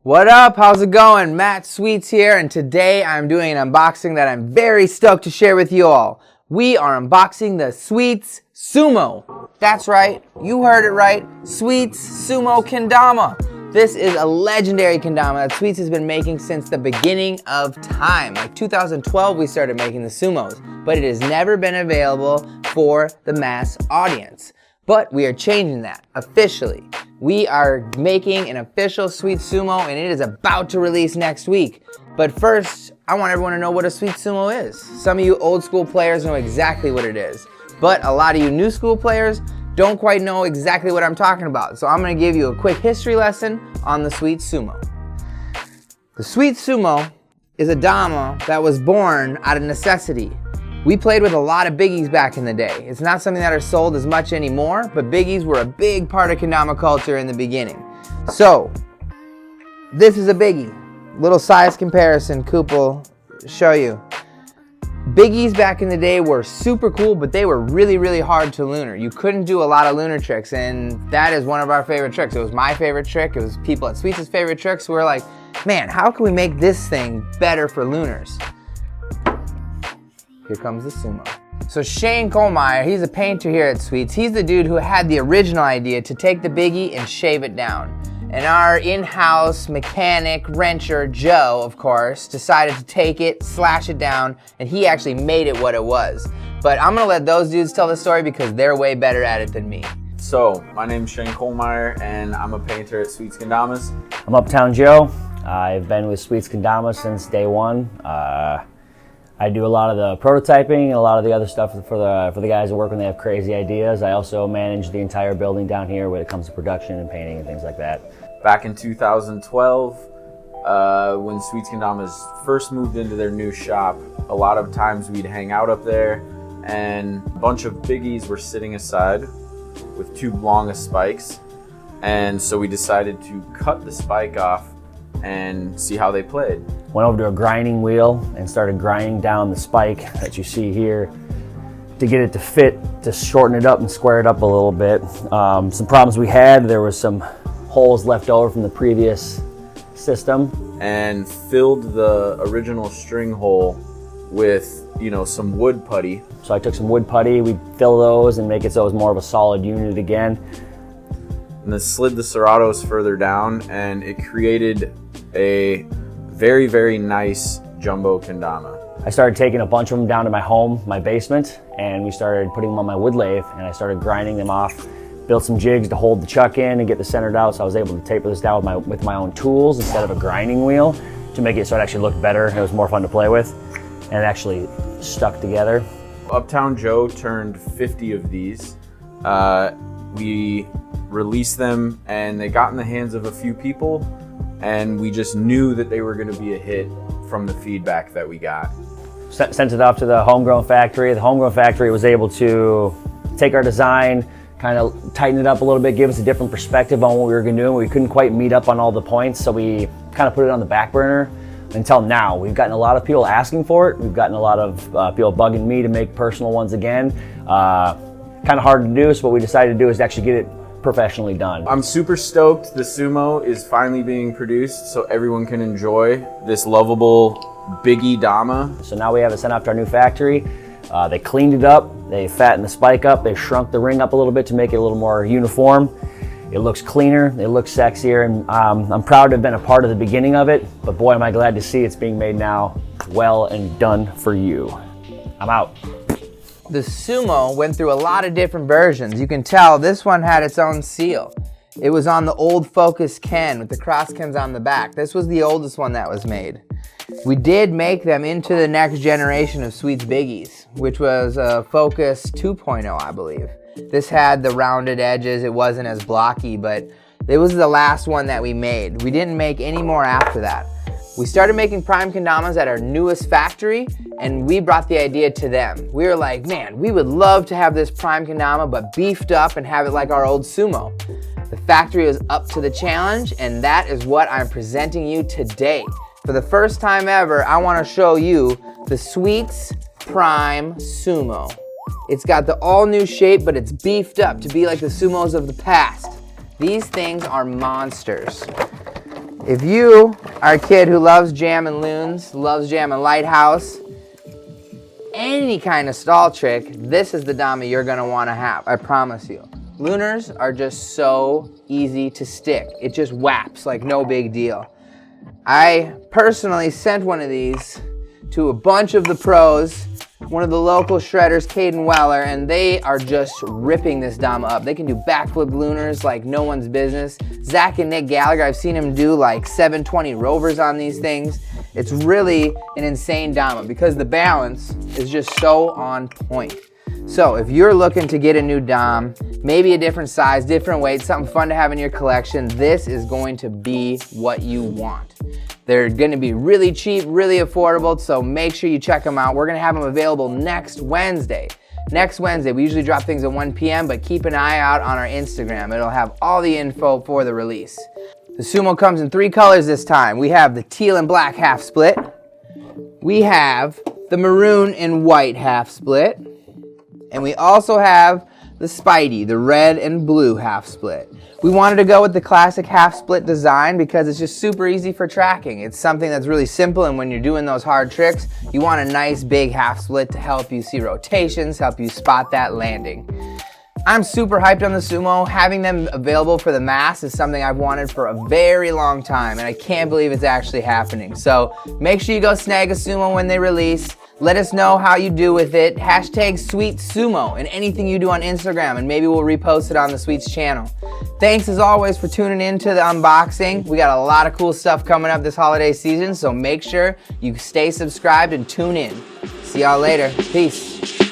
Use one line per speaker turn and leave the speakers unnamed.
What up? How's it going? Matt Sweets here, and today I'm doing an unboxing that I'm very stoked to share with you all. We are unboxing the Sweets Sumo. That's right, you heard it right, Sweets Sumo Kendama. This is a legendary kendama that Sweets has been making since the beginning of time. Like 2012 we started making the Sumos, but it has never been available for the mass audience. But we are changing that officially. We are making an official Sweets Sumo, and it is about to release next week. But first, I want everyone to know what a Sweets Sumo is. Some of you old school players know exactly what it is, but a lot of you new school players don't quite know exactly what I'm talking about. So I'm gonna give you a quick history lesson on the Sweets Sumo. The Sweets Sumo is a dama that was born out of necessity. We played with a lot of biggies back in the day. It's not something that are sold as much anymore, but biggies were a big part of kendama culture in the beginning. So, this is a biggie. Little size comparison, Coop will show you. Biggies back in the day were super cool, but they were really, really hard to lunar. You couldn't do a lot of lunar tricks, and that is one of our favorite tricks. It was my favorite trick. It was people at Sweets' favorite tricks. We were like, man, how can we make this thing better for lunars? Here comes the Sumo. So Shane Kohlmeyer, he's a painter here at Sweets. He's the dude who had the original idea to take the biggie and shave it down. And our in-house mechanic, wrencher, Joe, of course, decided to take it, slash it down, and he actually made it what it was. But I'm gonna let those dudes tell the story because they're way better at it than me.
So, my name's Shane Kohlmeyer, and I'm a painter at Sweets Kendamas.
I'm Uptown Joe. I've been with Sweets Kendamas since day one. I do a lot of the prototyping and a lot of the other stuff for the guys that work when they have crazy ideas. I also manage the entire building down here when it comes to production and painting and things like that.
Back in 2012, when Sweets Kendamas first moved into their new shop, a lot of times we'd hang out up there, and a bunch of biggies were sitting aside with too long of spikes, and so we decided to cut the spike off and see how they played.
Went over to a grinding wheel and started grinding down the spike that you see here to get it to fit, to shorten it up and square it up a little bit. Some problems we had, there was some holes left over from the previous system.
And filled the original string hole with, some wood putty.
So I took some wood putty, we'd fill those and make it so it was more of a solid unit again.
And then slid the serratos further down, and it created a very, very nice jumbo kendama.
I started taking a bunch of them down to my home, my basement, and we started putting them on my wood lathe, and I started grinding them off. Built some jigs to hold the chuck in and get this centered out, so I was able to taper this down with my own tools instead of a grinding wheel to make it so it actually looked better and it was more fun to play with, and it actually stuck together.
Uptown Joe turned 50 of these. We released them, and they got in the hands of a few people, and we just knew that they were going to be a hit from the feedback that we got.
Sent it off to the homegrown factory. The homegrown factory was able to take our design, kind of tighten it up a little bit, give us a different perspective on what we were going to do. We couldn't quite meet up on all the points, so we kind of put it on the back burner until now. We've gotten a lot of people asking for it. We've gotten a lot of people bugging me to make personal ones again. Kind of hard to do, so what we decided to do is actually get it professionally done.
I'm super stoked the Sumo is finally being produced so everyone can enjoy this lovable biggie dama.
So now we have it sent out to our new factory. They cleaned it up, they fattened the spike up, they shrunk the ring up a little bit to make it a little more uniform. It looks cleaner, it looks sexier, and I'm proud to have been a part of the beginning of it, but boy am I glad to see it's being made now well and done for you. I'm out.
The Sumo went through a lot of different versions. You can tell this one had its own seal. It was on the old Focus Ken with the cross Kens on the back. This was the oldest one that was made. We did make them into the next generation of Sweets Biggies, which was a Focus 2.0, I believe. This had the rounded edges. It wasn't as blocky, but it was the last one that we made. We didn't make any more after that. We started making prime kendamas at our newest factory, and we brought the idea to them. We were like, man, we would love to have this prime kendama, but beefed up and have it like our old Sumo. The factory was up to the challenge, and that is what I'm presenting you today. For the first time ever, I want to show you the Sweets Prime Sumo. It's got the all new shape, but it's beefed up to be like the Sumos of the past. These things are monsters. If you are a kid who loves jamming loons, loves jamming lighthouse, any kind of stall trick, this is the Dama you're gonna wanna have, I promise you. Lunars are just so easy to stick. It just whaps like no big deal. I personally sent one of these to a bunch of the pros, one of the local shredders, Caden Weller, and they are just ripping this Dama up. They can do backflip lunars like no one's business. Zach and Nick Gallagher, I've seen them do like 720 rovers on these things. It's really an insane Dama because the balance is just so on point. So if you're looking to get a new Dom, maybe a different size, different weight, something fun to have in your collection, this is going to be what you want. They're going to be really cheap, really affordable, so make sure you check them out. We're going to have them available next Wednesday. Next Wednesday, we usually drop things at 1 p.m., but keep an eye out on our Instagram. It'll have all the info for the release. The Sumo comes in 3 colors this time. We have the teal and black half split. We have the maroon and white half split. And we also have the Spidey, the red and blue half split. We wanted to go with the classic half split design because it's just super easy for tracking. It's something that's really simple, and when you're doing those hard tricks, you want a nice big half split to help you see rotations, help you spot that landing. I'm super hyped on the Sumo. Having them available for the mass is something I've wanted for a very long time, and I can't believe it's actually happening. So make sure you go snag a Sumo when they release. Let us know how you do with it. Hashtag Sweets Sumo and anything you do on Instagram, and maybe we'll repost it on the Sweets channel. Thanks as always for tuning in to the unboxing. We got a lot of cool stuff coming up this holiday season, so make sure you stay subscribed and tune in. See y'all later. Peace.